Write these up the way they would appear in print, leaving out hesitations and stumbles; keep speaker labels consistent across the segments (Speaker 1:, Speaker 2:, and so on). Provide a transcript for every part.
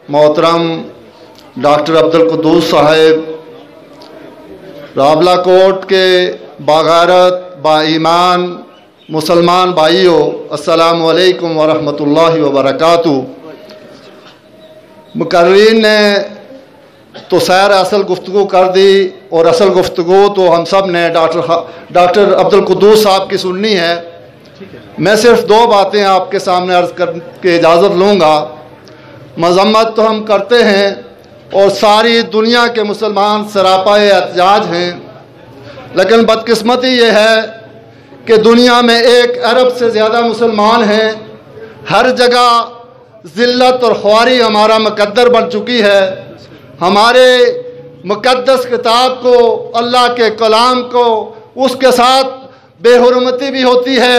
Speaker 1: मोहतरम डॉक्टर अब्दुल कुद्दूस साहब, रावला कोट के बागारत बाईमान मुसलमान भाइयों, अस्सलामु अलैकुम वरहमतुल्लाहि वबरकातुहू। मुकर्रीन ने तो सैर असल गुफ्तगू कर दी और असल गुफ्तगू तो हम सब ने डॉक्टर अब्दुल कुद्दूस साहब की सुननी है। मैं सिर्फ दो बातें आपके सामने अर्ज़ करके इजाज़त लूँगा। मज़म्मत तो हम करते हैं और सारी दुनिया के मुसलमान सरापाए एहतजाज हैं, लेकिन बदकिस्मती ये है कि दुनिया में 1 अरब से ज़्यादा मुसलमान हैं। हर जगह ज़िल्लत और ख्वारी हमारा मुकद्दर बन चुकी है। हमारे मुक़द्दस किताब को, अल्लाह के कलाम को, उसके साथ बेहुरमती भी होती है।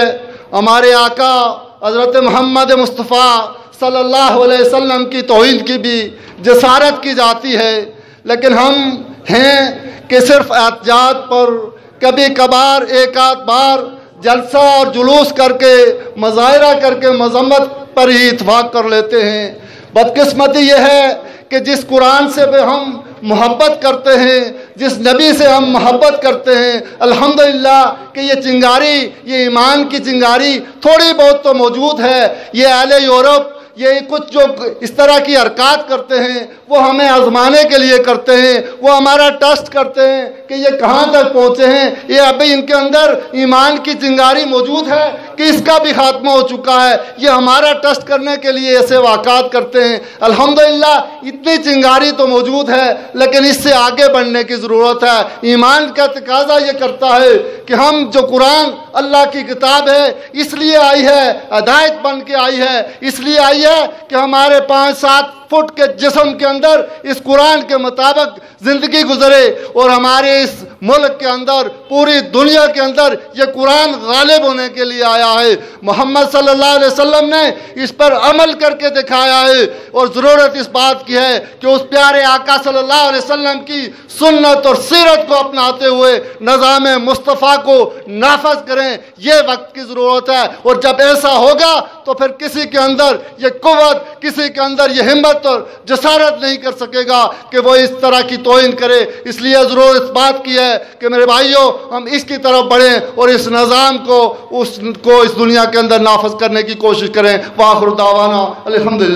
Speaker 1: हमारे आका हज़रत मोहम्मद मुस्तफ़ा सल्लल्लाहु अलैहि वसल्लम की तौहीन की भी जसारत की जाती है, लेकिन हम हैं कि सिर्फ एहतजाज पर कभी कभार एक आध बार जलसा और जुलूस करके मज़ाहिरा करके मज़म्मत पर ही इत्फाक कर लेते हैं। बदकिस्मती यह है कि जिस कुरान से भी हम मोहब्बत करते हैं, जिस नबी से हम मोहब्बत करते हैं, अल्हम्दुलिल्लाह कि ये चिंगारी, ये ईमान की चिंगारी थोड़ी बहुत तो मौजूद है। ये अहले यूरोप ये कुछ जो इस तरह की हरकत करते हैं वो हमें आजमाने के लिए करते हैं, वो हमारा टेस्ट करते हैं कि ये कहाँ तक पहुँचे हैं, ये अभी इनके अंदर ईमान की चिंगारी मौजूद है कि इसका भी खात्मा हो चुका है। ये हमारा टेस्ट करने के लिए ऐसे वाक़ात करते हैं। अल्हम्दुलिल्लाह इतनी चिंगारी तो मौजूद है, लेकिन इससे आगे बढ़ने की ज़रूरत है। ईमान का तकाज़ा ये करता है कि हम जो कुरान अल्लाह की किताब है इसलिए आई है, हिदायत बन के आई है, इसलिए आई है कि हमारे 5-7 फुट के जिस्म के अंदर इस कुरान के मुताबिक ज़िंदगी गुजरे और हमारे इस मुल्क के अंदर, पूरी दुनिया के अंदर ये कुरान गालिब होने के लिए आया है। मोहम्मद सल्लल्लाहु अलैहि वसल्लम ने इस पर अमल करके दिखाया है और ज़रूरत इस बात की है कि उस प्यारे आका सल्लल्लाहु अलैहि वसल्लम की सुन्नत और सीरत को अपनाते हुए निज़ाम मुस्तफ़ा को नाफज करें। ये वक्त की ज़रूरत है और जब ऐसा होगा तो फिर किसी के अंदर ये कुव्वत, किसी के अंदर ये हिम्मत और जसारत नहीं कर सकेगा कि वो इस तरह की तौहीन करे। इसलिए ज़रूरत इस बात की है कि मेरे भाइयों हम इसकी तरफ बढ़ें और इस निज़ाम को इस दुनिया के अंदर नाफज करने की कोशिश करें। वाखिर दावाना अल्हम्दुलिल्लाह।